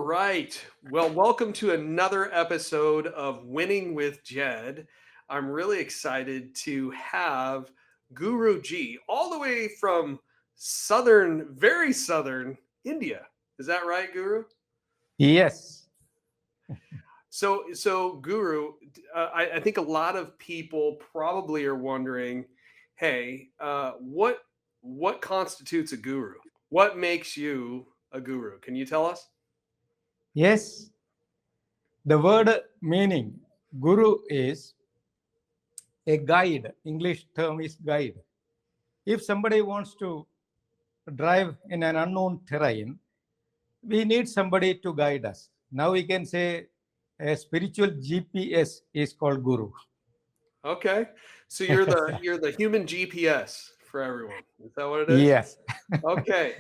right. Well, welcome to another episode of Winning with Jed. I'm really excited to have Guru G all the way from very southern India. Is that right, Guru? Yes. So Guru, I think a lot of people probably are wondering, hey, what constitutes a guru? What makes you a guru? Can you tell us? Yes. The word meaning guru is a guide. English term is guide. If somebody wants to drive in an unknown terrain, we need somebody to guide us. Now we can say a spiritual GPS is called guru. Okay. So you're the human GPS for everyone. Is that what it is? Yes. Okay.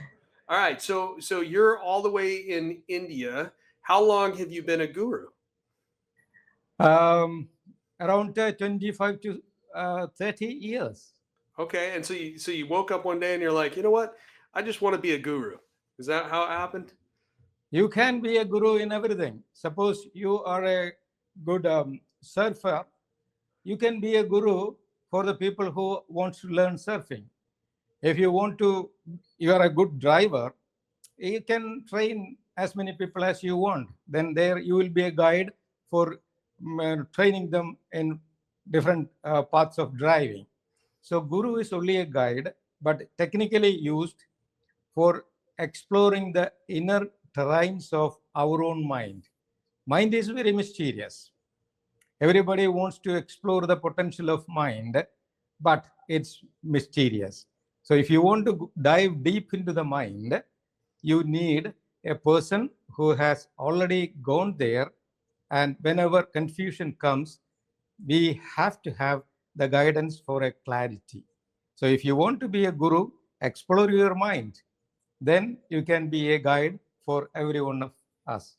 All right. So you're all the way in India. How long have you been a guru? Around 25 to 30 years. Okay. And so you woke up one day and you're like, you know what? I just want to be a guru. Is that how it happened? You can be a guru in everything. Suppose you are a good surfer, you can be a guru for the people who want to learn surfing. If you are a good driver, you can train as many people as you want. Then there you will be a guide for training them in different paths of driving. So guru is only a guide, but technically used for exploring the inner terrains of our own mind. Mind is very mysterious. Everybody wants to explore the potential of mind, but it's mysterious. So if you want to dive deep into the mind, you need a person who has already gone there. And whenever confusion comes, we have to have the guidance for a clarity. So if you want to be a guru, explore your mind. Then you can be a guide for every one of us.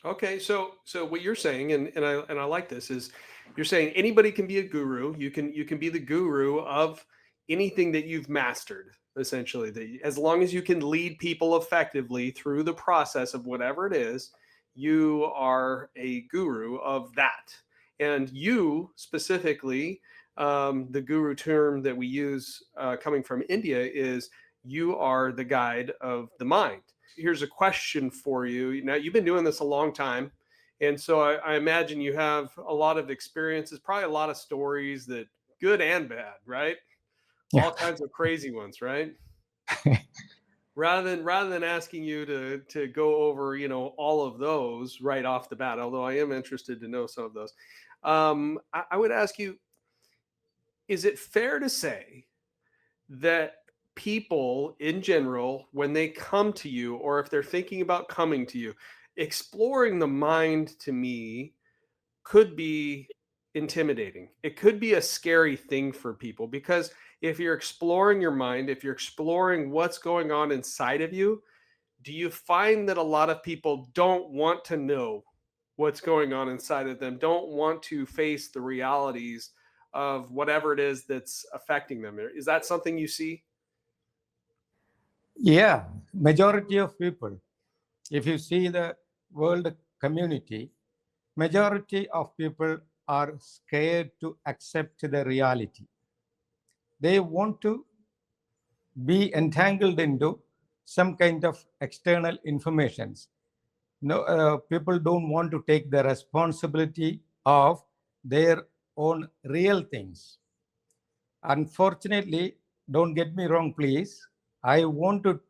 Okay, so what you're saying, and I like this, is you're saying anybody can be a guru. You can be the guru of anything that you've mastered, essentially. That as long as you can lead people effectively through the process of whatever it is, you are a guru of that. And you specifically, the guru term that we use coming from India is you are the guide of the mind. Here's a question for you. Now, you've been doing this a long time. And so I imagine you have a lot of experiences, probably a lot of stories that good and bad, right? Yeah. All kinds of crazy ones, right? rather than asking you to go over, all of those right off the bat, although I am interested to know some of those. I would ask you, is it fair to say that people in general, when they come to you, or if they're thinking about coming to you, exploring the mind to me could be intimidating? It could be a scary thing for people, because if you're exploring your mind, if you're exploring what's going on inside of you, do you find that a lot of people don't want to know what's going on inside of them, don't want to face the realities of whatever it is that's affecting them? Is that something you see? Yeah, majority of people, if you see the world community, majority of people are scared to accept the reality. They want to be entangled into some kind of external informations. No, people don't want to take the responsibility of their own real things. Unfortunately, don't get me wrong, please. I want to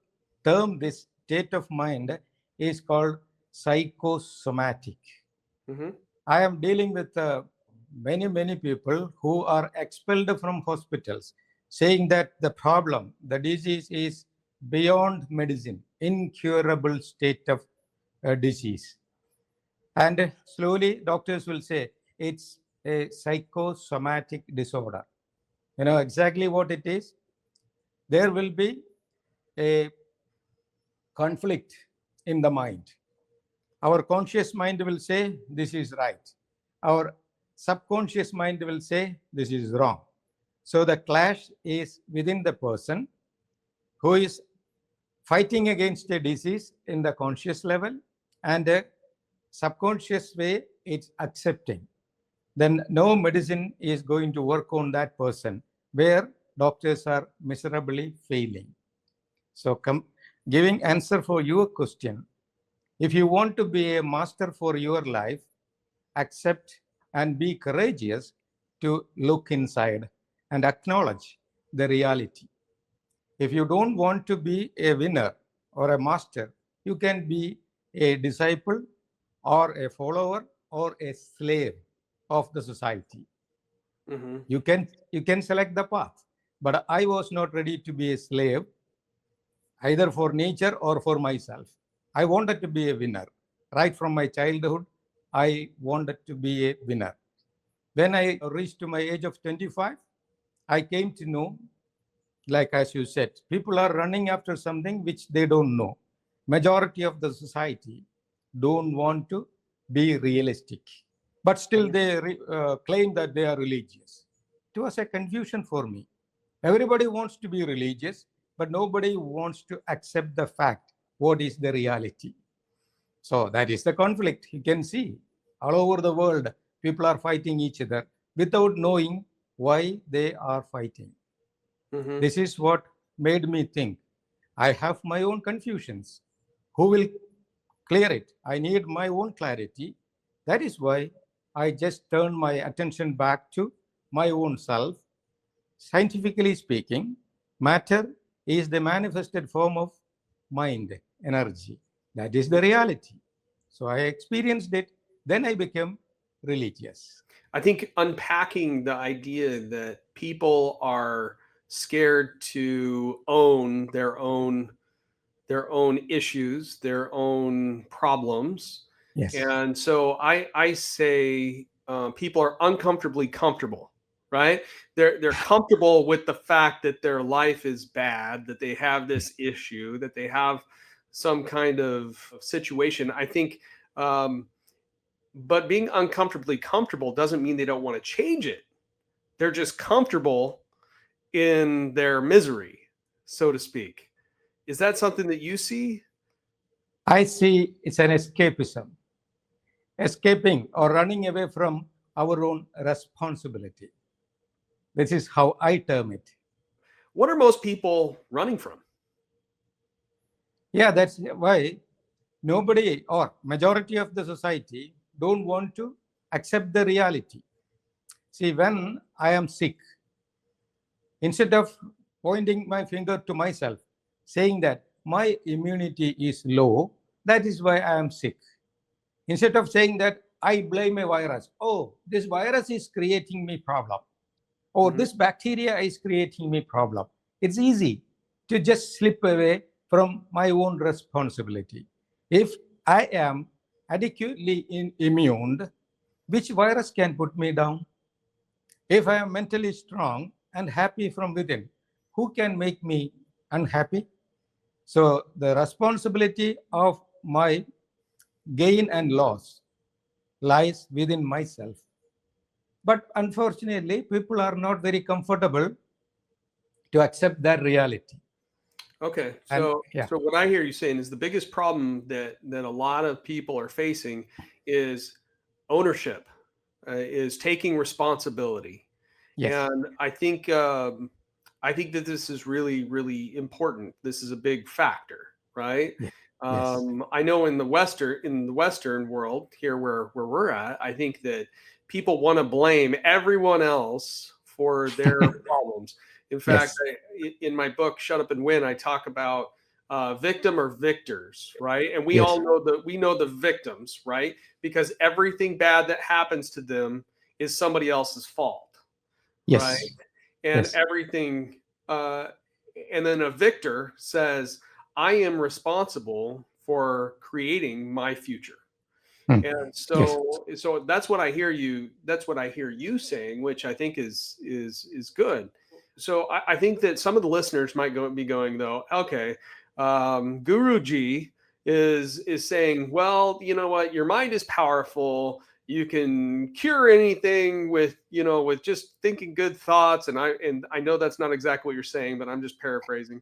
term this state of mind is called psychosomatic. Mm-hmm. I am dealing with many people who are expelled from hospitals, saying that the disease is beyond medicine, incurable state of disease. And slowly doctors will say it's a psychosomatic disorder. You know exactly what it is? There will be a conflict in the mind. Our conscious mind will say this is right. Our subconscious mind will say this is wrong. So the clash is within the person who is fighting against a disease in the conscious level, and a subconscious way it's accepting, then no medicine is going to work on that person where doctors are miserably failing. So giving answer for your question, if you want to be a master for your life, accept and be courageous to look inside and acknowledge the reality. If you don't want to be a winner or a master, you can be a disciple or a follower or a slave of the society. Mm-hmm. You can select the path. But I was not ready to be a slave either for nature or for myself. I wanted to be a winner. Right from my childhood, I wanted to be a winner. When I reached to my age of 25, I came to know, like as you said, people are running after something which they don't know. Majority of the society don't want to be realistic, but still they claim that they are religious. It was a confusion for me. Everybody wants to be religious, but nobody wants to accept the fact what is the reality. So that is the conflict. You can see all over the world, people are fighting each other without knowing why they are fighting. Mm-hmm. This is what made me think, I have my own confusions. Who will clear it? I need my own clarity. That is why I just turned my attention back to my own self. Scientifically speaking, matter is the manifested form of mind, energy. That is the reality. So I experienced it. Then I became religious. I think unpacking the idea that people are scared to own their own issues, their own problems. Yes. And so I say people are uncomfortably comfortable, right? They're comfortable with the fact that their life is bad, that they have this issue, that they have some kind of situation. I think, but being uncomfortably comfortable doesn't mean they don't want to change it. They're just comfortable in their misery, so to speak. Is that something that you see? I see it's an escapism, escaping or running away from our own responsibility. This is how I term it. What are most people running from? Yeah, that's why nobody or majority of the society don't want to accept the reality. See, when I am sick, instead of pointing my finger to myself, saying that my immunity is low, that is why I am sick. Instead of saying that I blame a virus, oh, this virus is creating me problem. Or this bacteria is creating me problem. It's easy to just slip away from my own responsibility. If I am adequately immune, which virus can put me down? If I am mentally strong and happy from within, who can make me unhappy? So the responsibility of my gain and loss lies within myself. But unfortunately, people are not very comfortable to accept that reality. Okay, And, so yeah. so what I hear you saying is the biggest problem that a lot of people are facing is ownership, is taking responsibility, Yes. and I think that this is really really important. This is a big factor, right? Yeah. Yes. I know in the Western world here where we're at, I think that people want to blame everyone else for their problems. In fact, Yes. in my book "Shut Up and Win," I talk about victim or victors, right? And we Yes. all know the victims, right? Because everything bad that happens to them is somebody else's fault, right? Yes. And Yes. everything, and then a victor says, "I am responsible for creating my future." Hmm. And Yes. so that's what I hear you. That's what I hear you saying, which I think is good. So I think that some of the listeners might be going though, okay, Guru Ji is saying, well, you know what, your mind is powerful. You can cure anything with with just thinking good thoughts. And I know that's not exactly what you're saying, but I'm just paraphrasing.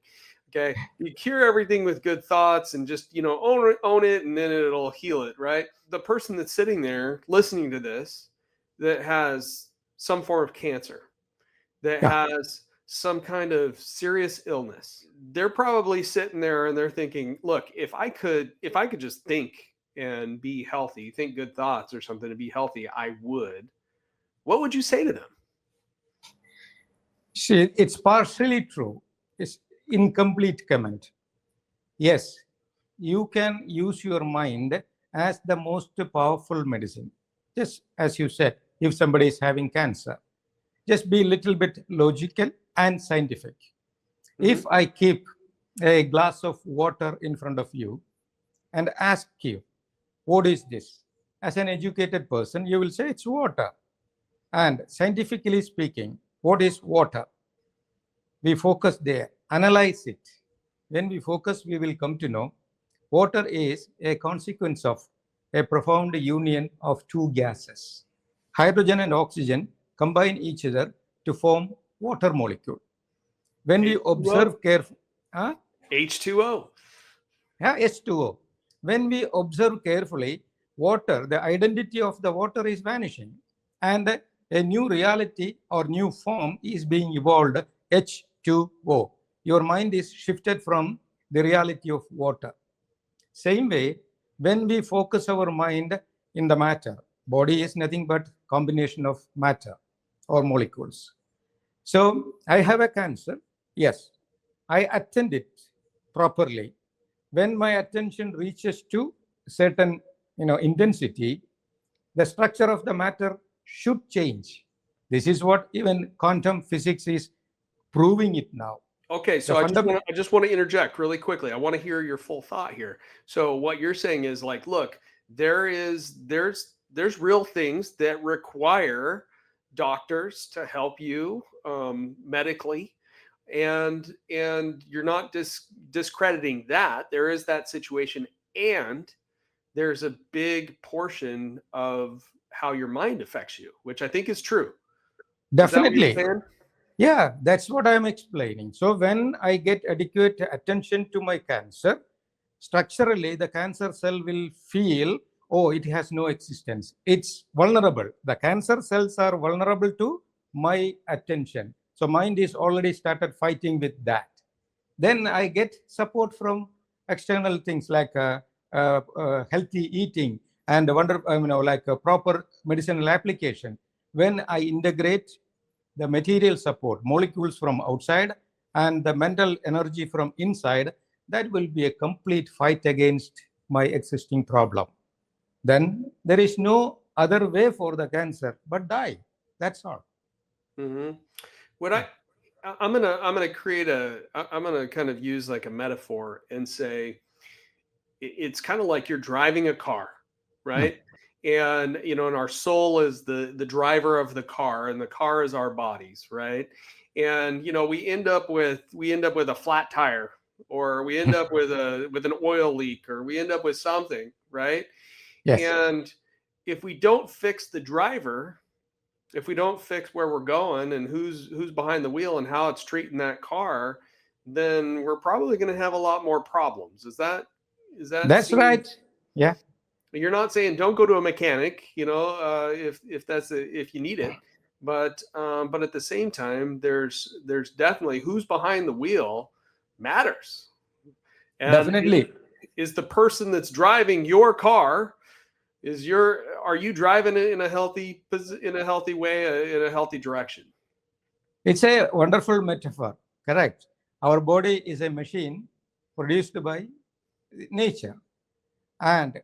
Okay. You cure everything with good thoughts and just, own it and then it'll heal it, right? The person that's sitting there listening to this that has some form of cancer, that Yeah. has some kind of serious illness, they're probably sitting there and they're thinking, look, if I could just think and be healthy, think good thoughts or something to be healthy, I would. What would you say to them? See, it's partially true. It's incomplete comment. Yes, you can use your mind as the most powerful medicine. Just as you said, if somebody is having cancer, just be a little bit logical and scientific. If I keep a glass of water in front of you and ask you, what is this? As an educated person, you will say it's water. And scientifically speaking, what is water? We focus there, analyze it. When we focus, we will come to know water is a consequence of a profound union of two gases. Hydrogen and oxygen combine each other to form water molecule. When we observe carefully, H2O. Yeah, H2O. When we observe carefully, water, the identity of the water is vanishing, and a new reality or new form is being evolved, H2O. Your mind is shifted from the reality of water. Same way, when we focus our mind in the matter, body is nothing but combination of matter or molecules. So I have a cancer. Yes, I attend it properly. When my attention reaches to certain intensity, the structure of the matter should change. This is what even quantum physics is proving it now. Okay, so I just want to interject really quickly. I want to hear your full thought here. So what you're saying is like, look, there's real things that require doctors to help you medically, and you're not discrediting that. There is that situation, and there's a big portion of how your mind affects you, which I think is true. Definitely. Is that what you're saying? Yeah, that's what I'm explaining. So when I get adequate attention to my cancer, structurally the cancer cell will feel, oh, it has no existence. It's vulnerable. The cancer cells are vulnerable to my attention. So mind is already started fighting with that. Then I get support from external things like healthy eating and like a proper medicinal application. When I integrate the material support, molecules from outside and the mental energy from inside, that will be a complete fight against my existing problem. Then there is no other way for the cancer but die. That's all. Mm-hmm. I'm gonna kind of use like a metaphor and say it's kind of like you're driving a car, right? And and our soul is the driver of the car, and the car is our bodies, right? And we end up with a flat tire, or we end up with an oil leak, or we end up with something, right? Yes. And if we don't fix the driver, if we don't fix where we're going and who's behind the wheel and how it's treating that car, then we're probably going to have a lot more problems. Is that That's right? Yeah. You're not saying don't go to a mechanic, if you need it, but at the same time, there's definitely who's behind the wheel matters. And definitely. Is the person that's driving your car, are you driving it in a healthy way, in a healthy direction? It's a wonderful metaphor. Correct. Our body is a machine produced by nature. And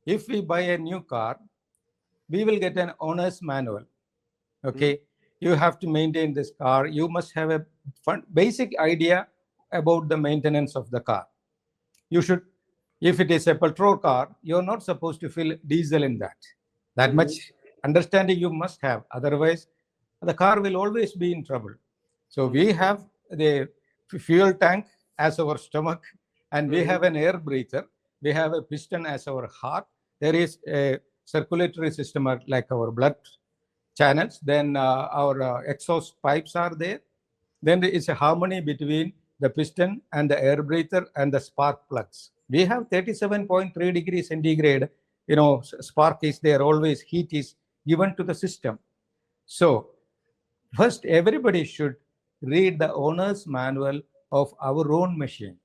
if we buy a new car, we will get an owner's manual. Okay. You have to maintain this car. You must have a basic idea about the maintenance of the car. You should, if it is a petrol car, you're not supposed to fill diesel in that. That much understanding you must have. Otherwise, the car will always be in trouble. So we have the fuel tank as our stomach, and we have an air breather. We have a piston as our heart. There is a circulatory system like our blood channels. Then our exhaust pipes are there. Then there is a harmony between the piston and the air breather and the spark plugs. We have 37.3 degrees centigrade, spark is there, always heat is given to the system. So first, everybody should read the owner's manual of our own machine.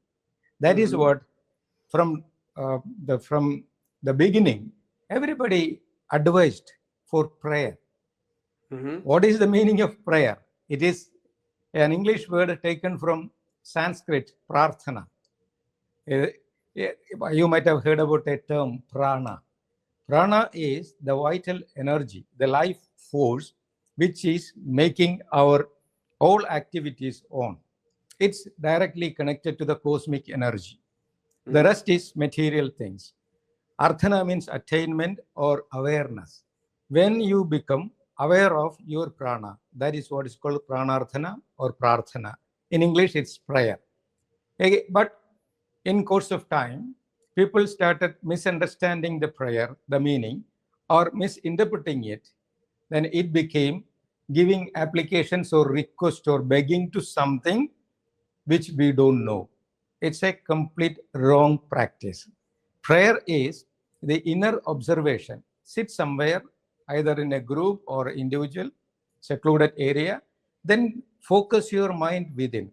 That is what from the beginning, everybody advised for prayer. What is the meaning of prayer? It is an English word taken from Sanskrit, prarthana. You might have heard about a term, prana. Prana is the vital energy, the life force, which is making our all activities on. It's directly connected to the cosmic energy. The rest is material things. Arthana means attainment or awareness. When you become aware of your prana, that is what is called pranarthana or prarthana. In English, it's prayer. But in course of time, people started misunderstanding the prayer, the meaning, or misinterpreting it. Then it became giving applications or request or begging to something which we don't know. It's a complete wrong practice. Prayer is the inner observation. Sit somewhere, either in a group or individual, secluded area, then focus your mind within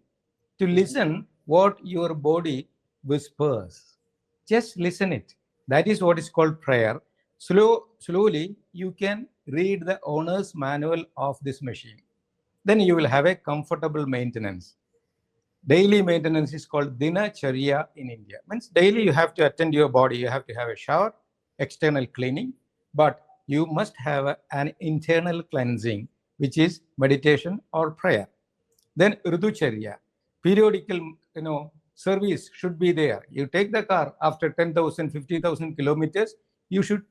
to listen what your body whispers. Just listen it. That is what is called prayer. Slowly, you can read the owner's manual of this machine. Then you will have a comfortable maintenance. Daily maintenance is called dinacharya in India. Means daily you have to attend your body. You have to have a shower, external cleaning, but you must have an internal cleansing, which is meditation or prayer. Then riducharya, periodical, service should be there. You take the car after 10,000, 50,000 kilometers, you should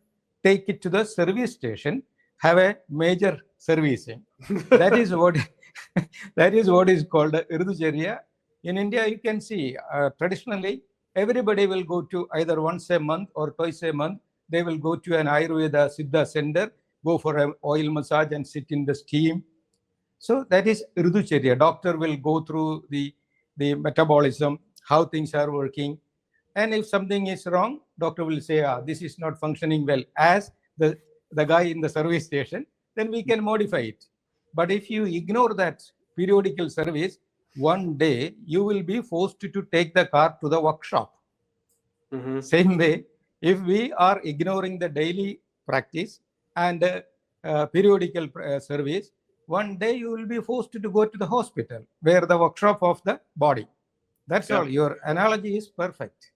take it to the service station, have a major servicing. That is what is called riducharya. In India, you can see traditionally, everybody will go to either once a month or twice a month. They will go to an Ayurveda Siddha center, go for an oil massage and sit in the steam. So that is riducharya. Doctor will go through the metabolism, how things are working. And if something is wrong, doctor will say, this is not functioning well as the guy in the service station, then we can modify it. But if you ignore that periodical service, one day you will be forced to take the car to the workshop. Same way, if we are ignoring the daily practice and periodical service, one day you will be forced to go to the hospital, where the workshop of the body. That's all. Your analogy is perfect.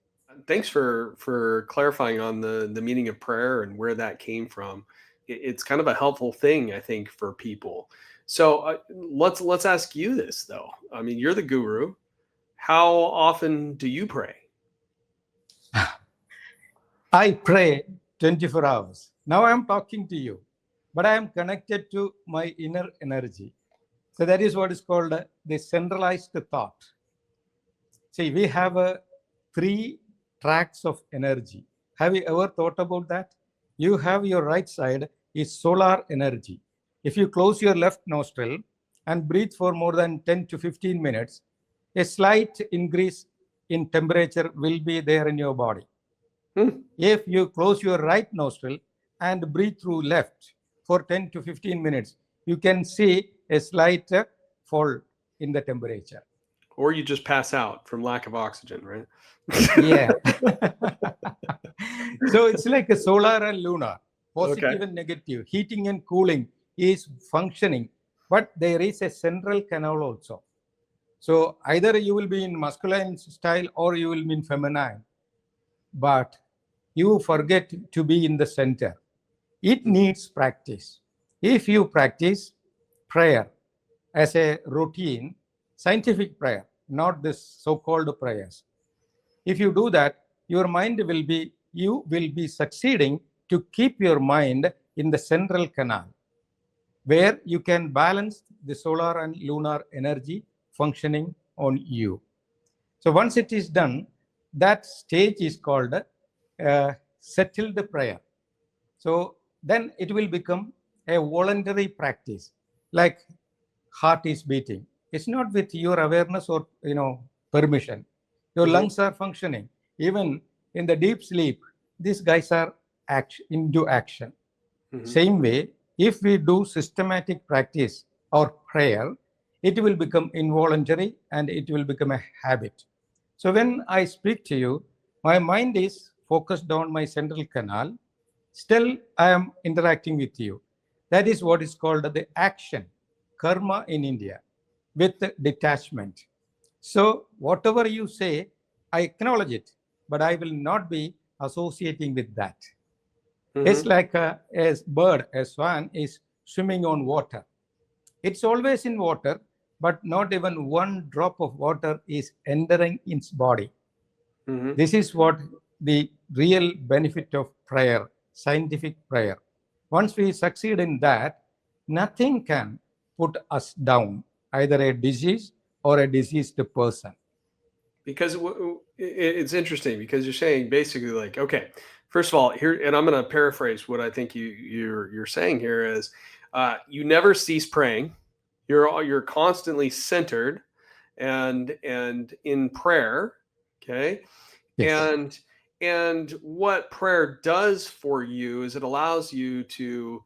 Thanks for clarifying on the meaning of prayer and where that came from. It's kind of a helpful thing, I think, for people. So let's ask you this, though. I mean, you're the guru. How often do you pray? I pray 24 hours. Now I'm talking to you, but I am connected to my inner energy. So that is what is called the centralized thought. See, we have 3 tracks of energy. Have you ever thought about that? You have your right side is solar energy. If you close your left nostril and breathe for more than 10 to 15 minutes, a slight increase in temperature will be there in your body. If you close your right nostril and breathe through left for 10 to 15 minutes, you can see a slight fall in the temperature. Or you just pass out from lack of oxygen, right? Yeah. So it's like a solar and lunar, positive and negative, heating and cooling is functioning, but there is a central canal also. So either you will be in masculine style or you will be in feminine, but you forget to be in the center. It needs practice. If you practice prayer as a routine, scientific prayer, not this so-called prayers, if you do that, you will be succeeding to keep your mind in the central canal, where you can balance the solar and lunar energy functioning on you. So once it is done, that stage is called settled prayer. So then it will become a voluntary practice, like heart is beating. It's not with your awareness or permission. Your Mhm. lungs are functioning. Even in the deep sleep, these guys are into action. Mhm. Same way, if we do systematic practice or prayer, it will become involuntary and it will become a habit. So when I speak to you, my mind is focused on my central canal. Still, I am interacting with you. That is what is called the action, karma in India, with detachment. So whatever you say, I acknowledge it, but I will not be associating with that. It's Mhm. like a bird, a swan is swimming on water. It's always in water, but not even one drop of water is entering its body. Mhm. This is what the real benefit of prayer, scientific prayer. Once we succeed in that, nothing can put us down, either a disease or a diseased person. Because it's interesting because you're saying basically like, okay, first of all, here, and I'm going to paraphrase what I think you're saying here is, you never cease praying. You're constantly centered and in prayer. Okay. Yes. And what prayer does for you is it allows you to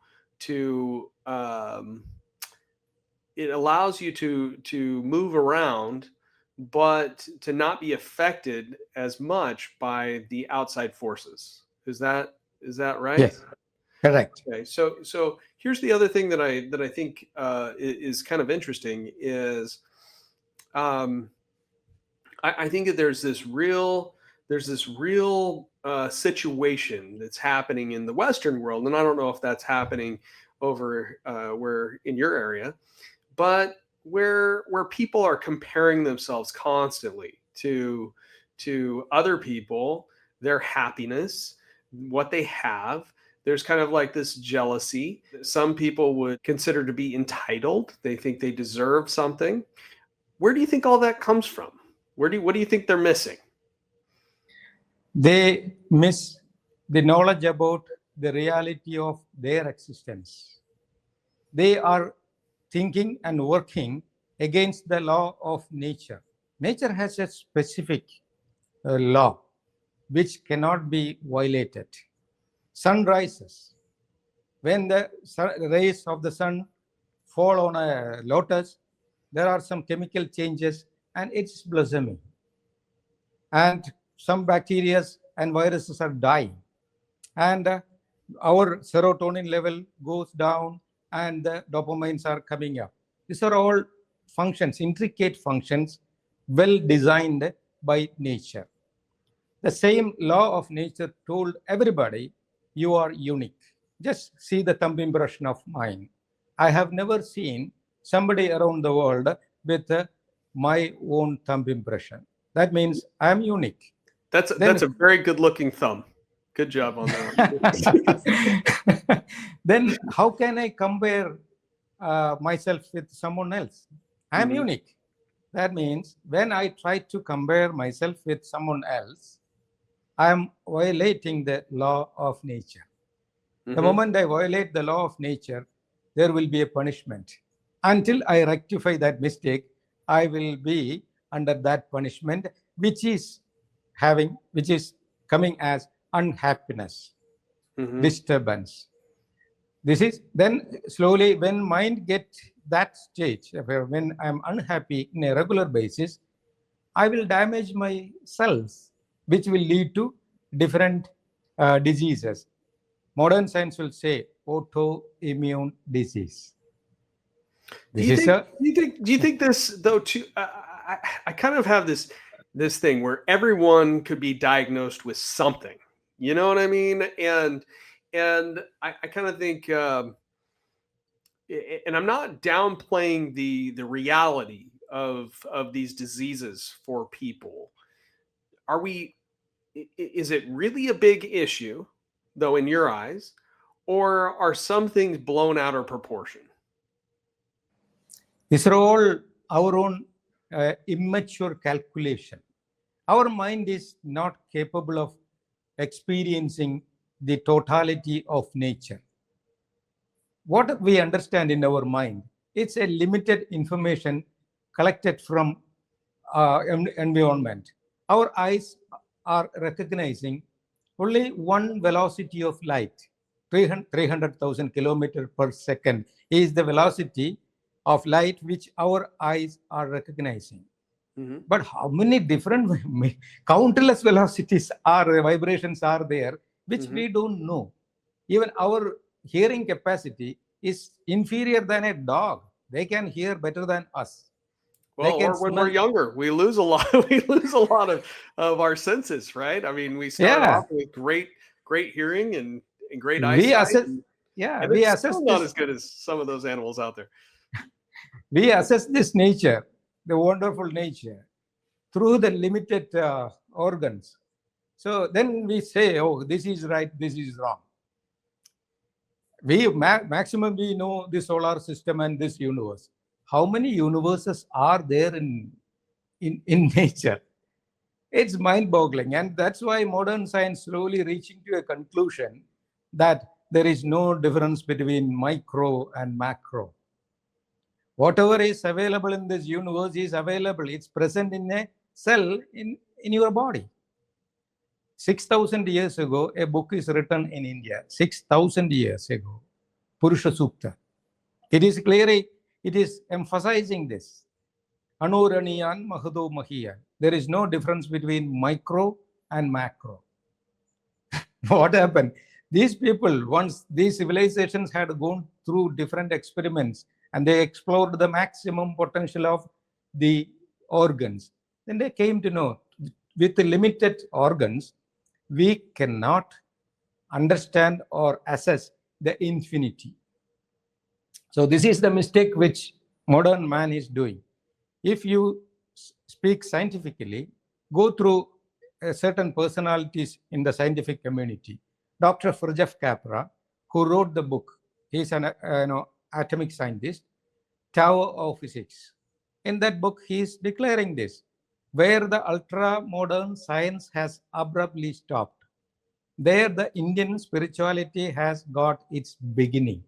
it allows you to move around, but to not be affected as much by the outside forces. Is that right? Yes. Correct. Okay, so here's the other thing that I think is kind of interesting is, um, I think that there's this real situation that's happening in the Western world, and I don't know if that's happening over where in your area, but where people are comparing themselves constantly to other people, their happiness, what they have. There's kind of like this jealousy. Some people would consider to be entitled. They think they deserve something. Where do you think all that comes from? What do you think they're missing? They miss the knowledge about the reality of their existence. They are thinking and working against the law of nature. Nature has a specific law which cannot be violated. Sun rises. When the rays of the sun fall on a lotus, there are some chemical changes and it's blossoming. And some bacteria and viruses are dying. And our serotonin level goes down and the dopamines are coming up. These are all functions, intricate functions, well designed by nature. The same law of nature told everybody, you are unique. Just see the thumb impression of mine. I have never seen somebody around the world with my own thumb impression. That means I am unique. That's Then a very good looking thumb. Good job on that. then how can I compare myself with someone else? I am Mhm. unique. That means when I try to compare myself with someone else, I am violating the law of nature. The Mhm. moment I violate the law of nature, there will be a punishment. Until I rectify that mistake, I will be under that punishment, which is coming as unhappiness, Mhm. disturbance. This is then slowly when mind get that stage where when I'm unhappy in a regular basis, I will damage my cells, which will lead to different diseases. Modern science will say autoimmune disease. Do This you is think? a Do you think this though? Too, I kind of have this thing where everyone could be diagnosed with something. You know what I mean? And I kind of think, and I'm not downplaying the reality of these diseases for people. Are we? Is it really a big issue, though, in your eyes, or are some things blown out of proportion? these are all our own immature calculation. Our mind is not capable of experiencing the totality of nature. What we understand in our mind, it's a limited information collected from environment. Our eyes are recognizing only one velocity of light, 300,000 kilometers per second is the velocity of light which our eyes are recognizing. Mhm. But how many different countless velocities are vibrations are there which Mhm. we don't know. Even our hearing capacity is inferior than a dog. They can hear better than us. They Well, can or when we're smell. younger, we lose a lot. We lose a lot of our senses, right? I mean, we start Yeah, off with great hearing and great we eyesight, assess. Yeah, and it's still not as good as some of those animals out there. we assess this nature, the wonderful nature, through the limited organs. So then we say, oh, this is right, this is wrong. Maximum we know the solar system and this universe. How many universes are there in nature? It's mind-boggling, and that's why modern science slowly reaching to a conclusion that there is no difference between micro and macro. Whatever is available in this universe is available. It's present in a cell in your body. 6,000 years ago, a book is written in India. 6,000 years ago, Purusha Sukta. It is emphasizing this. Anuraniyan Mahado Mahiyan. There is no difference between micro and macro. What happened? These people, once these civilizations had gone through different experiments and they explored the maximum potential of the organs, then they came to know with the limited organs, we cannot understand or assess the infinity. So this is the mistake which modern man is doing. If you speak scientifically, go through certain personalities in the scientific community. Dr. Fritjof Capra, who wrote the book, he's an atomic scientist, Tower of Physics. In that book, he is declaring this, where the ultra-modern science has abruptly stopped. There, the Indian spirituality has got its beginning.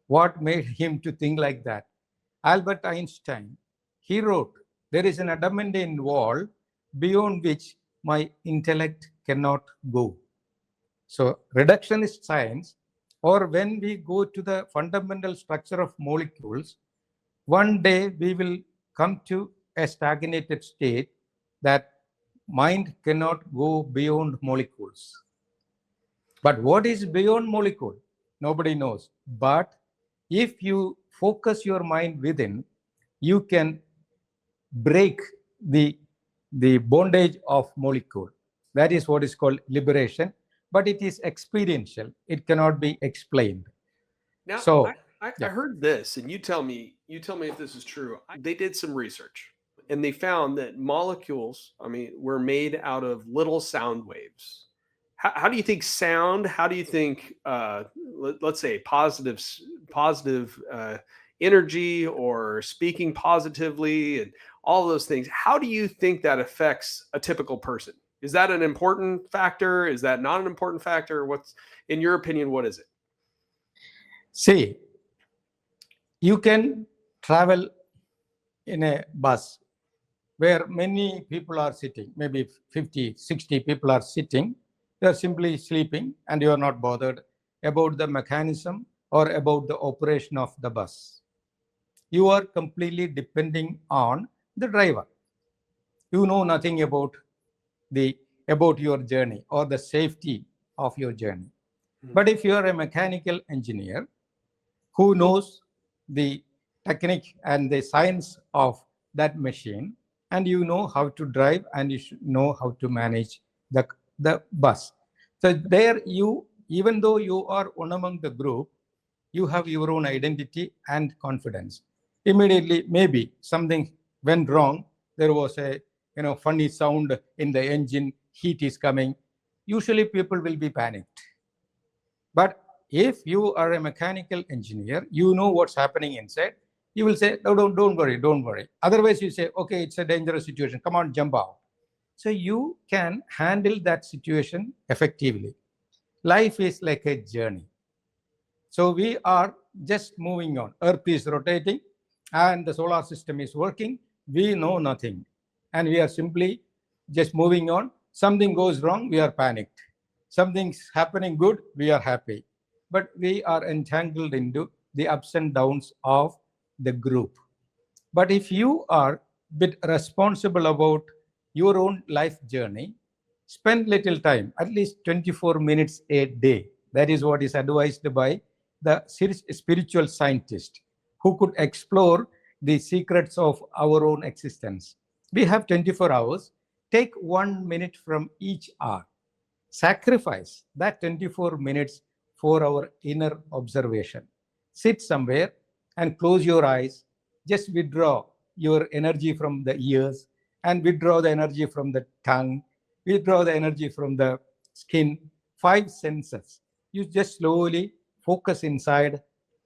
What made him to think like that? Albert Einstein, he wrote, there is an adamantine wall beyond which my intellect cannot go. So reductionist science, or when we go to the fundamental structure of molecules, one day we will come to a stagnated state that mind cannot go beyond molecules. But what is beyond molecule? Nobody knows. But if you focus your mind within, you can break the bondage of molecule. That is what is called liberation, but it is experiential. It cannot be explained. Now, So, I heard this, and you tell me if this is true. They did some research, and they found that molecules, I mean, were made out of little sound waves. How do you think sound? How do you think, let's say, positive energy or speaking positively and all those things? How do you think that affects a typical person? Is that an important factor? Is that not an important factor? What's, in your opinion, what is it? see, you can travel in a bus where many people are sitting, maybe 50, 60 people are sitting. They are simply sleeping and you are not bothered about the mechanism or about the operation of the bus. You are completely depending on the driver. You know nothing about your journey or the safety of your journey. But if you are a mechanical engineer who knows the technique and the science of that machine, and you know how to drive and you should know how to manage the bus. So there you, even though you are one among the group, you have your own identity and confidence. Immediately, maybe something went wrong. There was a funny sound in the engine, heat is coming. Usually people will be panicked. But if you are a mechanical engineer, you know what's happening inside. You will say, no, don't worry. Otherwise, you say, okay, it's a dangerous situation. Come on, jump out. So you can handle that situation effectively. Life is like a journey. So we are just moving on. Earth is rotating and the solar system is working. we know nothing. And we are simply just moving on. Something goes wrong, we are panicked. Something's happening good, we are happy. But we are entangled into the ups and downs of the group. But if you are bit responsible about your own life journey, spend little time, at least 24 minutes a day. That is what is advised by the spiritual scientist who could explore the secrets of our own existence. We have 24 hours. Take 1 minute from each hour. Sacrifice that 24 minutes for our inner observation. Sit somewhere and close your eyes. Just withdraw your energy from the ears and withdraw the energy from the tongue, withdraw the energy from the skin, 5 senses. You just slowly focus inside.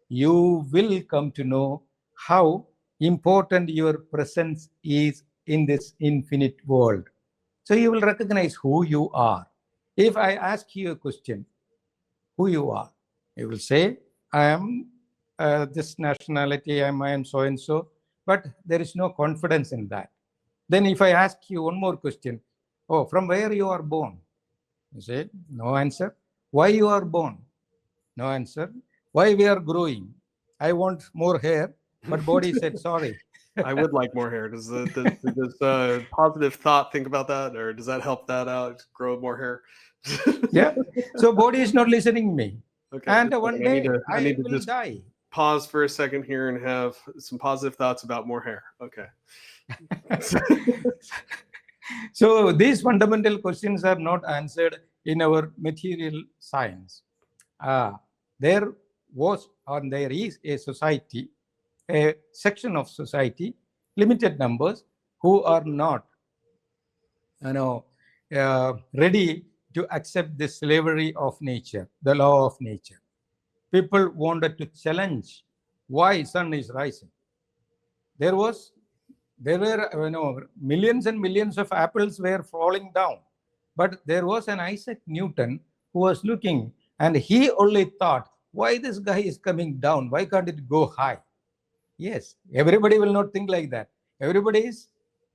You will come to know how important your presence is in this infinite world. So you will recognize who you are. If I ask you a question, who you are, you will say, I am this nationality, I am so and so, but there is no confidence in that. Then if I ask you one more question, oh, from where you are born? You say, no answer. Why you are born? No answer. Why we are growing? I want more hair, but body said, sorry. I would like more hair. Does positive thought think about that, or does that help that out? Grow more hair? Yeah. So body is not listening to me. Okay. And one day I need to will just die. pause for a second here and have some positive thoughts about more hair. Okay. So these fundamental questions are not answered in our material science. There was or there is a society, a section of society, limited numbers, who are not, ready to accept the slavery of nature, the law of nature. People wanted to challenge why sun is rising. There were millions and millions of apples were falling down, but there was an Isaac Newton who was looking, and he only thought, why this guy is coming down? Why can't it go high? Yes, everybody will not think like that. Everybody is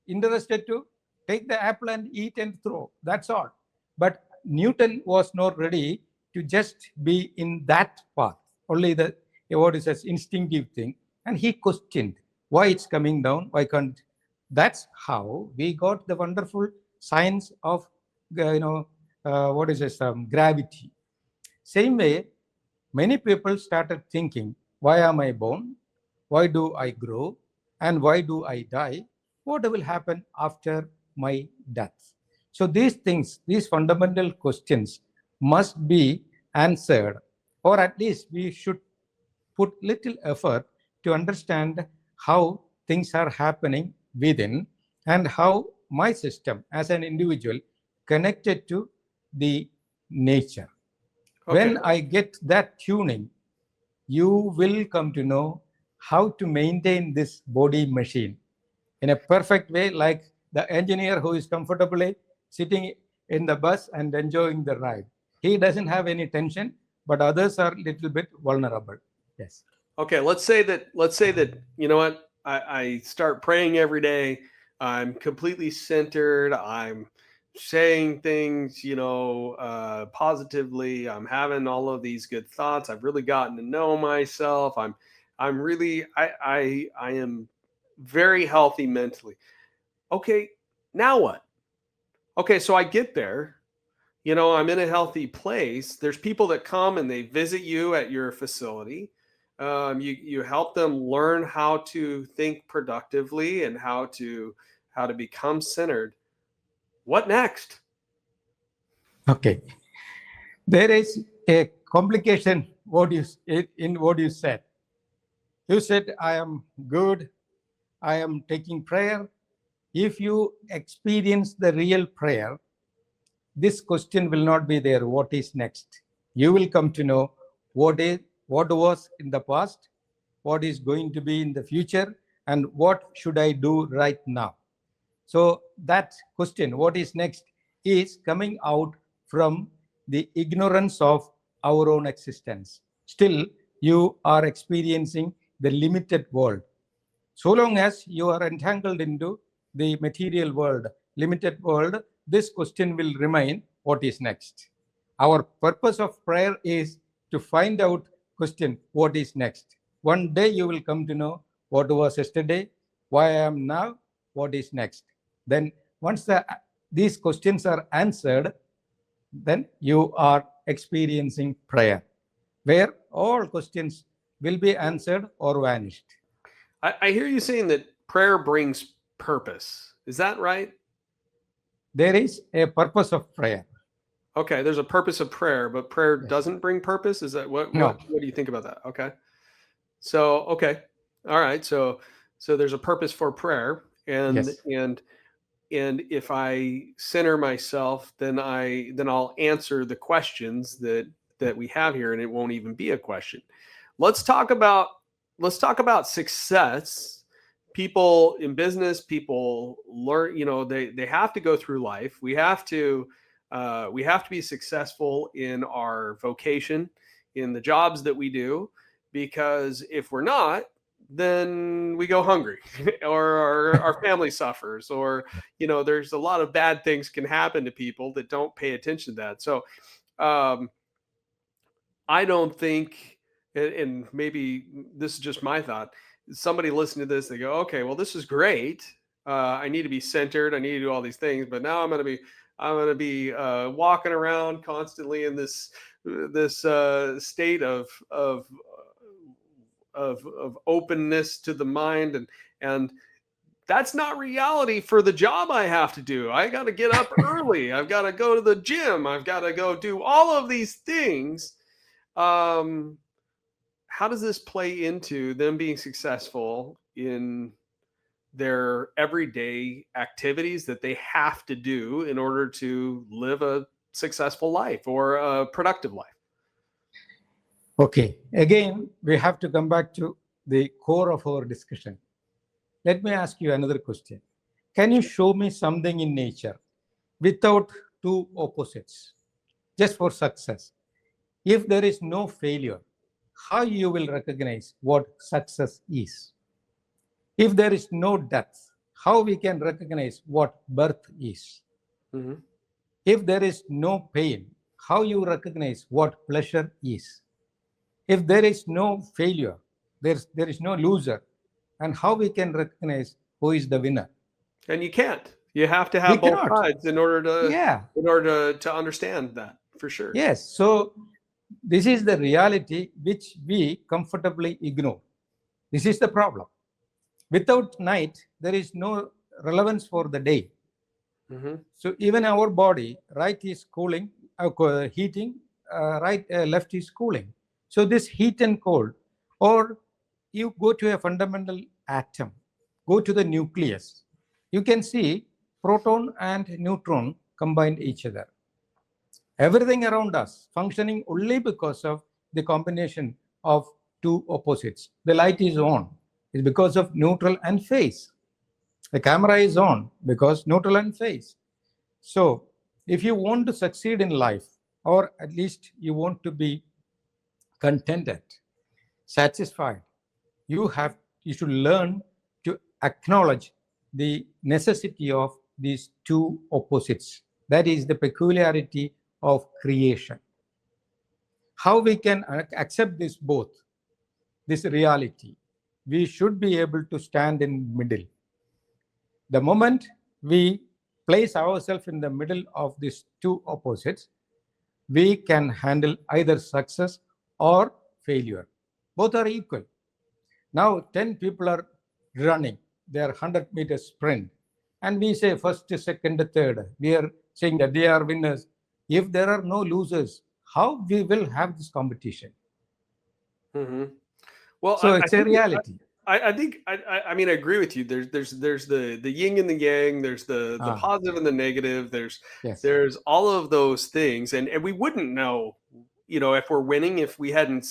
interested to take the apple and eat and throw. That's all. But Newton was not ready to just be in that path. Only the what is an instinctive thing, and he questioned why it's coming down. Why can't? That's how we got the wonderful science of gravity. Same way, many people started thinking, why am I born? Why do I grow? And why do I die? What will happen after my death? So these things, these fundamental questions must be answered, or at least we should put little effort to understand how things are happening within and how my system as an individual connected to the nature. Okay. When I get that tuning, you will come to know how to maintain this body machine in a perfect way, like the engineer who is comfortably sitting in the bus and enjoying the ride. He doesn't have any tension, but others are a little bit vulnerable. Yes. Okay, let's say that you know what, I start praying every day. I'm completely centered. I'm saying things, positively. I'm having all of these good thoughts. I've really gotten to know myself. I am very healthy mentally. Okay, now what? Okay, so I get there. I'm in a healthy place. There's people that come and they visit you at your facility. You help them learn how to think productively and how to become centered. What next? Okay, there is a complication in what you said. You said, I am good, I am taking prayer. If you experience the real prayer, this question will not be there. What is next? You will come to know what was in the past, what is going to be in the future, and what should I do right now. So that question, what is next, is coming out from the ignorance of our own existence. Still, you are experiencing the limited world. So long as you are entangled into the material world, limited world, this question will remain, what is next? Our purpose of prayer is to find out question, what is next? One day you will come to know what was yesterday, why I am now, what is next. Then once these questions are answered, then you are experiencing prayer, where all questions will be answered or vanished. I hear you saying that prayer brings purpose. Is that right? There is a purpose of prayer. Okay, there's a purpose of prayer, but prayer Yes. doesn't bring purpose. Is that what? No. What do you think about that? Okay, so okay, all right. So there's a purpose for prayer, and Yes. and if I center myself, then I'll answer the questions that we have here, and it won't even be a question. Let's talk about success. People in business, people learn. They have to go through life. We have to be successful in our vocation, in the jobs that we do, because if we're not, then we go hungry or our family suffers, or there's a lot of bad things can happen to people that don't pay attention to that. So I don't think, and maybe this is just my thought, somebody listening to this, they go, okay, well, this is great. I need to be centered. I need to do all these things, but now I'm going to be walking around constantly in this state of openness to the mind, and that's not reality for the job I have to do. I got to get up early. I've got to go to the gym. I've got to go do all of these things. How does this play into them being successful in their everyday activities that they have to do in order to live a successful life or a productive life? Okay, again, we have to come back to the core of our discussion. Let me ask you another question. Can you show me something in nature without two opposites, just for success? If there is no failure, how you will recognize what success is? If there is no death, how we can recognize what birth is? Mm-hmm. If there is no pain, how you recognize what pleasure is? If there is no failure, there is no loser, and how we can recognize who is the winner? And you can't. You have to We have both cannot. sides in order Yeah. to understand that, for sure. Yes. So this is the reality which we comfortably ignore. This is the problem. Without night, there is no relevance for the day. Mm-hmm. So even our body, right is cooling, heating, left is cooling. So this heat and cold, or you go to a fundamental atom, go to the nucleus, you can see proton and neutron combine each other. Everything around us functioning only because of the combination of two opposites. The light is on, is because of neutral and phase. The camera is on because neutral and phase. So if you want to succeed in life, or at least you want to be contented, satisfied, you should learn to acknowledge the necessity of these two opposites. That is the peculiarity of creation. How we can accept this both, this reality, we should be able to stand in middle. The moment we place ourselves in the middle of these two opposites, we can handle either success or failure. Both are equal. Now 10 people are running their 100-meter sprint, and we say first, second, third. We are saying that they are winners. If there are no losers, how we will have this competition? Mm-hmm. Well, so it's a reality. I think I mean I agree with you. There's the yin and the yang. There's the positive and the negative. There's all of those things, and we wouldn't know, if we're winning if we hadn't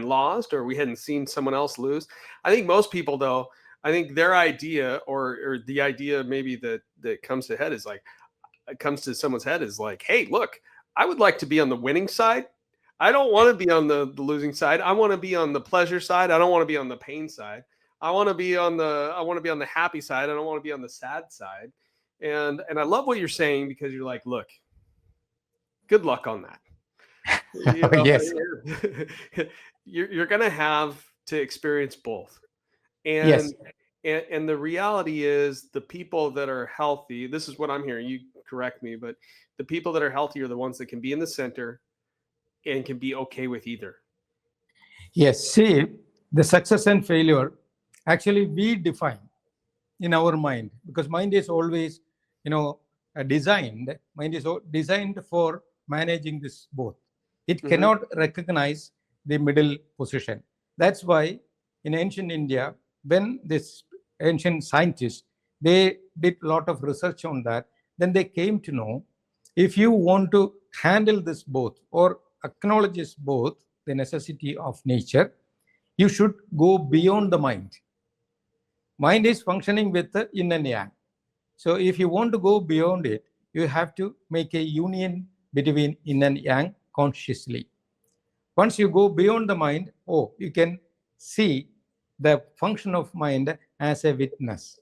lost, or we hadn't seen someone else lose. I think most people, though, I think their idea or the idea maybe that comes to someone's head is like, hey, look, I would like to be on the winning side. I don't want to be on the losing side. I want to be on the pleasure side. I don't want to be on the pain side. I want to be on the happy side. I don't want to be on the sad side. And I love what you're saying, because you're like, look, good luck on that. You know, Yes. you're going to have to experience both. Yes. And the reality is, the people that are healthy, this is what I'm hearing, you correct me, but the people that are healthy are the ones that can be in the center and can be okay with either. Yes. See, the success and failure, actually we define in our mind, because mind is always, mind is designed for managing this both. It cannot recognize the middle position. That's why in ancient India, when this ancient scientists, they did a lot of research on that, then they came to know, if you want to handle this both or acknowledges both the necessity of nature, you should go beyond the mind. Mind is functioning with the yin and yang. So if you want to go beyond it, you have to make a union between yin and yang consciously. Once you go beyond the mind, you can see the function of mind as a witness.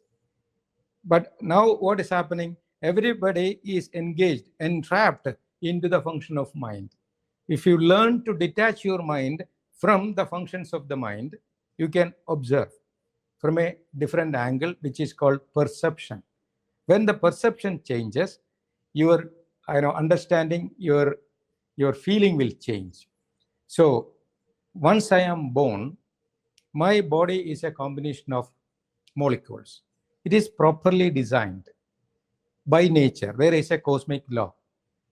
But now what is happening? Everybody is engaged, entrapped into the function of mind. If you learn to detach your mind from the functions of the mind, you can observe from a different angle, which is called perception. When the perception changes, your understanding, your feeling will change. So once I am born, my body is a combination of molecules. It is properly designed by nature. There is a cosmic law.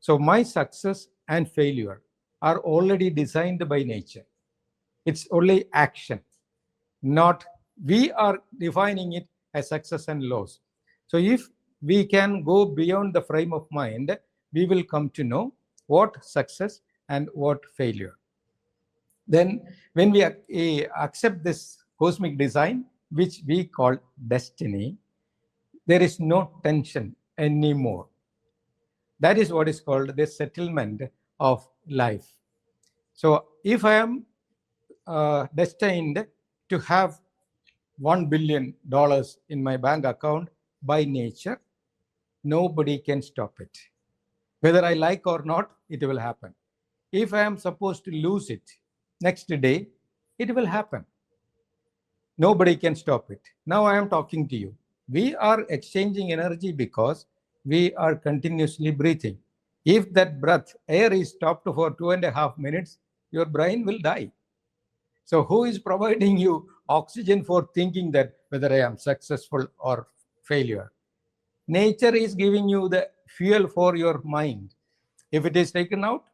So my success and failure are already designed by nature. It's only action, not we are defining it as success and loss. So if we can go beyond the frame of mind, we will come to know what success and what failure. Then when we accept this cosmic design, which we call destiny, there is no tension anymore. That is what is called the settlement of life. So if I am destined to have $1 billion in my bank account by nature, nobody can stop it. Whether I like or not, it will happen. If I am supposed to lose it next day, it will happen. Nobody can stop it. Now I am talking to you. We are exchanging energy because we are continuously breathing. If that breath, air is stopped for 2.5 minutes, your brain will die. So who is providing you oxygen for thinking that whether I am successful or failure? Nature is giving you the fuel for your mind. If it is taken out,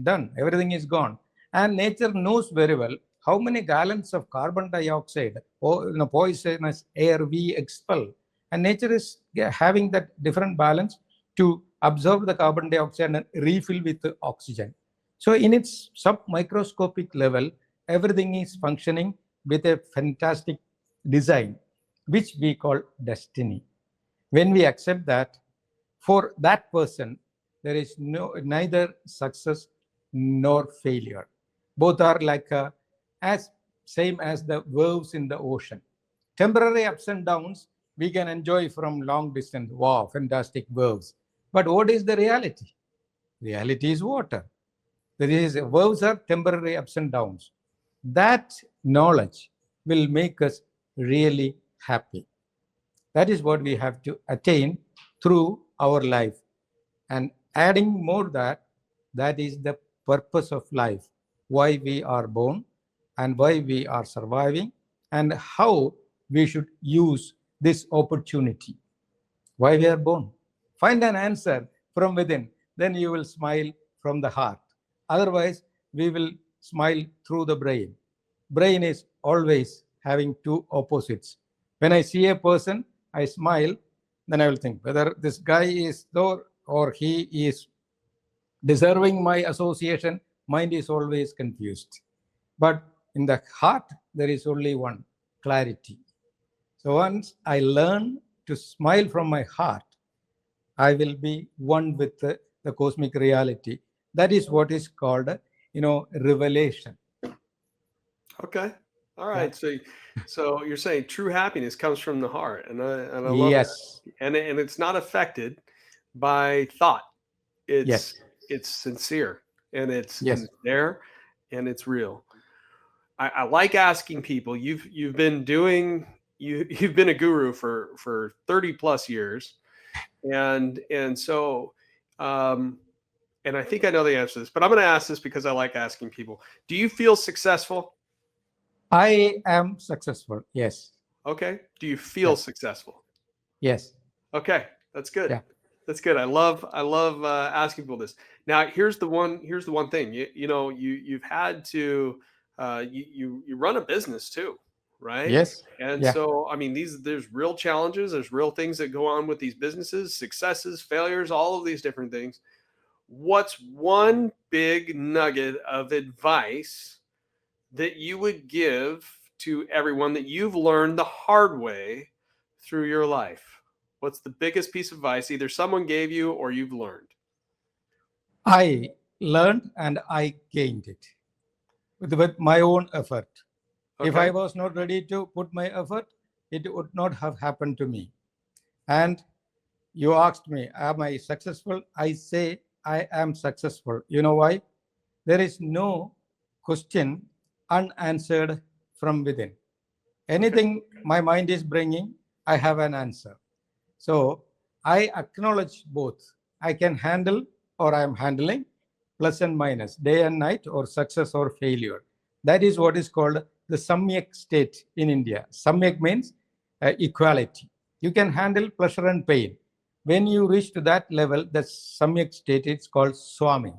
done, everything is gone. And nature knows very well how many gallons of carbon dioxide or poisonous air we expel. And nature is having that different balance to absorb the carbon dioxide and refill with the oxygen. So in its sub-microscopic level, everything is functioning with a fantastic design, which we call destiny. When we accept that, for that person, there is neither success nor failure. Both are like as same as the waves in the ocean. Temporary ups and downs we can enjoy from long distance. Wow, fantastic waves. But what is the reality? Reality is water. Waves are temporary ups and downs. That knowledge will make us really happy. That is what we have to attain through our life. And adding more that is the purpose of life, why we are born and why we are surviving and how we should use this opportunity. Why we are born. Find an answer from within, then you will smile from the heart. Otherwise, we will smile through the brain. Brain is always having two opposites. When I see a person, I smile, then I will think whether this guy is though or he is deserving my association. Mind is always confused. But in the heart, there is only one, clarity. So once I learn to smile from my heart, I will be one with the cosmic reality. That is what is called, revelation. Okay. All Yeah. right. So you're saying true happiness comes from the heart, and I love that. Yes. And it's not affected by thought. Yes. It's sincere, and Yes. it's there, and it's real. I like asking people. You've been doing you've been a guru for 30 plus years, and so and I think I know the answer to this, but I'm going to ask this because I like asking people. Do you feel successful? I am successful. Yes. Okay. Do you feel Yeah. successful? Yes. Okay, that's good. Yeah. That's good. I love asking people this. Now, here's the one thing. You've had to you run a business too, right? Yes. And Yeah. so, I mean, there's real challenges. There's real things that go on with these businesses, successes, failures, all of these different things. What's one big nugget of advice that you would give to everyone that you've learned the hard way through your life? What's the biggest piece of advice either someone gave you or you've learned? I learned and I gained it with my own effort. If I Okay. was not ready to put my effort, it would not have happened to me. And you asked me, am I successful? I say I am successful. You know why? There is no question unanswered from within. Anything my mind is bringing, I have an answer. So I acknowledge both. I can handle or I am handling plus and minus, day and night, or success or failure. That is what is called the Samyak state in India. Samyak means equality. You can handle pleasure and pain. When you reach to that level, the Samyak state is called Swami.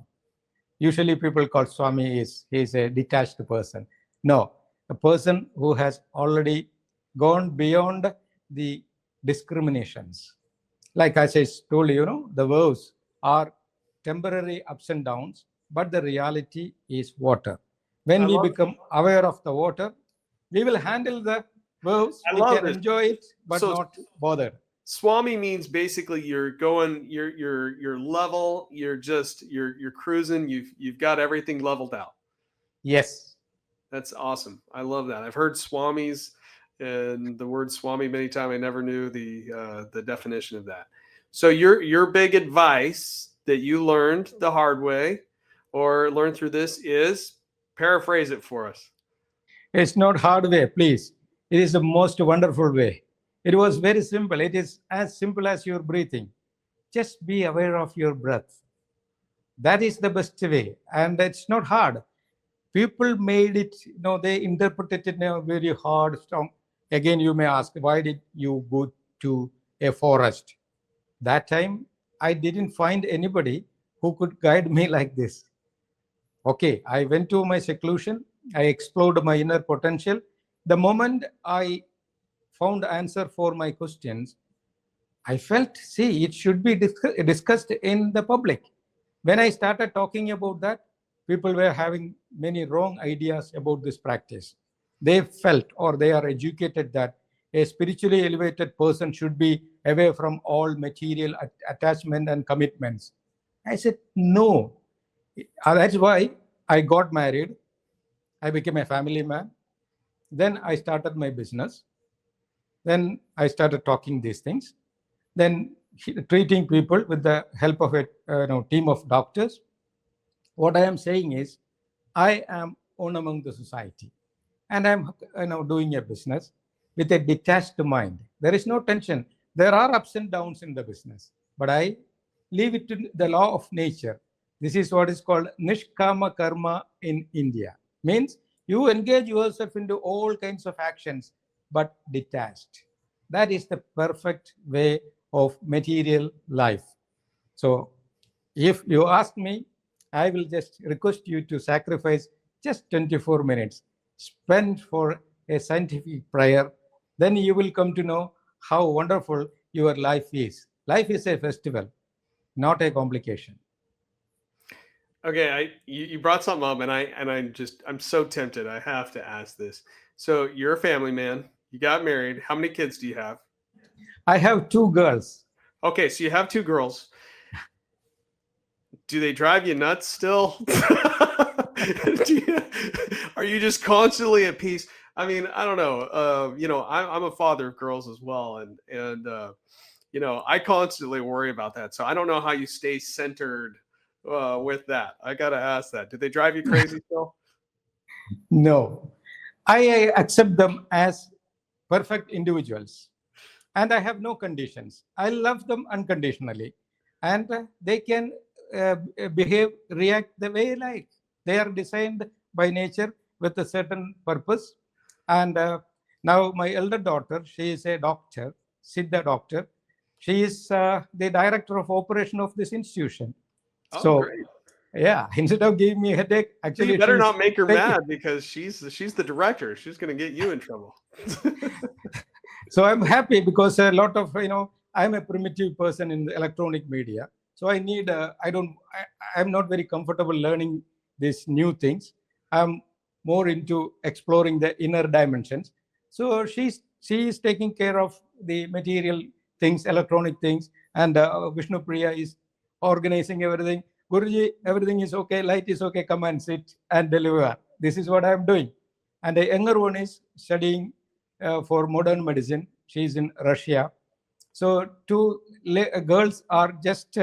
Usually people call Swami is a detached person. No, a person who has already gone beyond the discriminations. Like as I told you, the waves are temporary ups and downs, but the reality is water. When I we love become aware of the water, we will handle the waves. I We love can this. enjoy it, but So not bothered. Swami means basically you're level, you're cruising, you've got everything leveled out. Yes. That's awesome. I love that. I've heard swamis and the word swami many times. I never knew the definition of that. So your big advice that you learned the hard way or learned through this is paraphrase it for us. It's not hard way, please. It is the most wonderful way. It was very simple. It is as simple as your breathing. Just be aware of your breath. That is the best way. And it's not hard. People made it, they interpreted it in a very hard strong. Again, you may ask, why did you go to a forest? That time, I didn't find anybody who could guide me like this. Okay, I went to my seclusion. I explored my inner potential. The moment I found answer for my questions, I felt, see, it should be discussed in the public. When I started talking about that, people were having many wrong ideas about this practice. They felt or they are educated that a spiritually elevated person should be away from all material attachment and commitments. I said, no. That's why I got married. I became a family man. Then I started my business. Then I started talking these things. Then treating people with the help of a team of doctors. What I am saying is, I am one among the society, and I'm doing a business with a detached mind. There is no tension. There are ups and downs in the business, but I leave it to the law of nature. This is what is called nishkama karma in India. Means you engage yourself into all kinds of actions, but detached. That is the perfect way of material life. So if you ask me, I will just request you to sacrifice just 24 minutes, spend for a scientific prayer. Then you will come to know how wonderful your life is. Life is a festival, not a complication. Okay, you brought something up, and I'm so tempted. I have to ask this. So you're a family man. You got married. How many kids do you have? I have two girls. Okay, so you have two girls. Do they drive you nuts still? Are you just constantly at peace? I mean, I don't know. I'm a father of girls as well, and I constantly worry about that. So I don't know how you stay centered with that. I gotta ask that. Do they drive you crazy still? No, I accept them as perfect individuals, and I have no conditions. I love them unconditionally, and they can behave, react the way like. They are designed by nature with a certain purpose. And now my elder daughter, she is a doctor, Siddha doctor. She is the director of operation of this institution. Oh, So great. yeah, instead of giving me a headache, So you actually better she's not make her taking. mad because she's the director. She's gonna get you in trouble. So I'm happy because a lot of I'm a primitive person in the electronic media. So I need I'm not very comfortable learning these new things. I'm more into exploring the inner dimensions. So she is taking care of the material things, electronic things, and Vishnu Priya is organizing everything. Guruji, everything is okay, light is okay, come and sit and deliver. This is what I'm doing. And the younger one is studying for modern medicine. She's in Russia. So two girls are just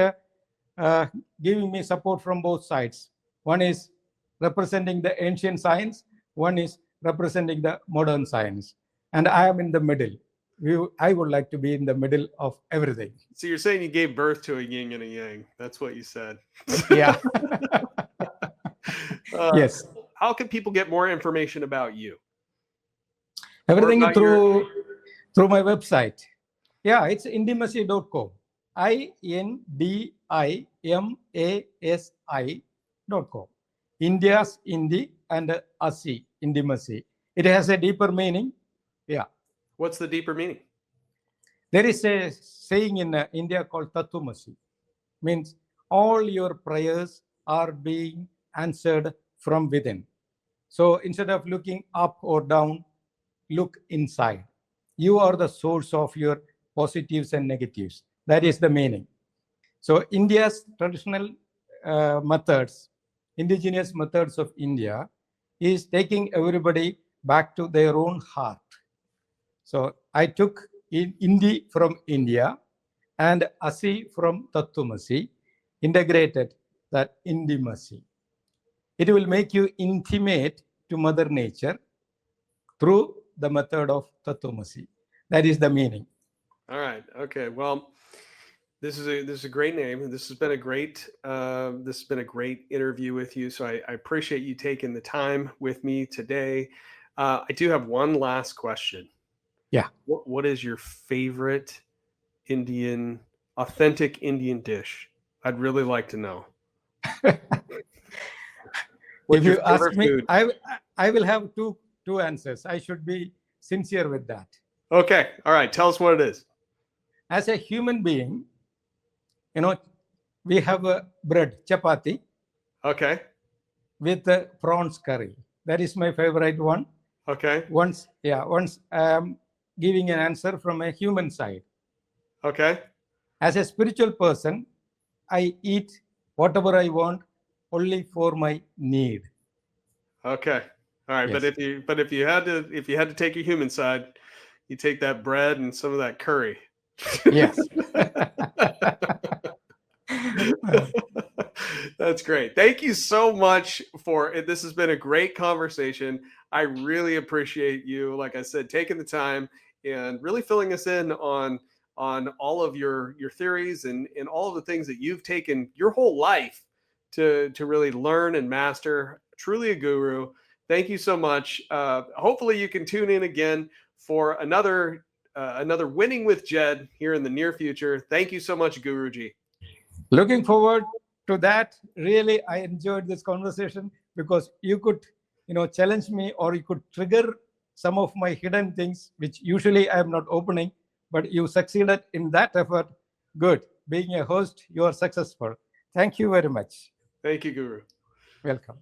giving me support from both sides. One is representing the ancient science, one is representing the modern science. And I am in the middle. I would like to be in the middle of everything. So you're saying you gave birth to a yin and a yang. That's what you said. Yeah. Yes. How can people get more information about you? Everything through my website. Yeah, it's intimacy.com. INDIMASI.com. India's Indi and Asi, intimacy. It has a deeper meaning. Yeah. What's the deeper meaning? There is a saying in India called Tattvamasi. Means all your prayers are being answered from within. So instead of looking up or down, look inside. You are the source of your positives and negatives. That is the meaning. So India's traditional methods, indigenous methods of India, is taking everybody back to their own heart. So I took Indi from India and Asi from Tattvamasi, integrated that intimacy. It will make you intimate to Mother Nature through the method of Tattvamasi. That is the meaning. All right. Okay. Well, this is a great name. This has been a great interview with you. So I appreciate you taking the time with me today. I do have one last question. Yeah. What is your favorite authentic Indian dish? I'd really like to know. If you ask me, I will have two answers. I should be sincere with that. Okay. All right. Tell us what it is. As a human being, we have a bread, chapati. Okay. With the prawns curry. That is my favorite one. Okay. Once I am giving an answer from a human side. Okay. As a spiritual person, I eat whatever I want only for my need. Okay. All right. Yes. But if you had to take your human side, you take that bread and some of that curry. Yes. That's great. Thank you so much for it. This has been a great conversation. I really appreciate you, like I said, taking the time and really filling us in on all of your theories and all of the things that you've taken your whole life to really learn and master. Truly a guru. Thank you so much. Hopefully you can tune in again for another Winning with Jed here in the near future. Thank you so much, Guruji. Looking forward to that. Really, I enjoyed this conversation because you could, challenge me, or you could trigger some of my hidden things, which usually I am not opening, but you succeeded in that effort. Good. Being a host, you are successful. Thank you very much. Thank you, Guru. Welcome.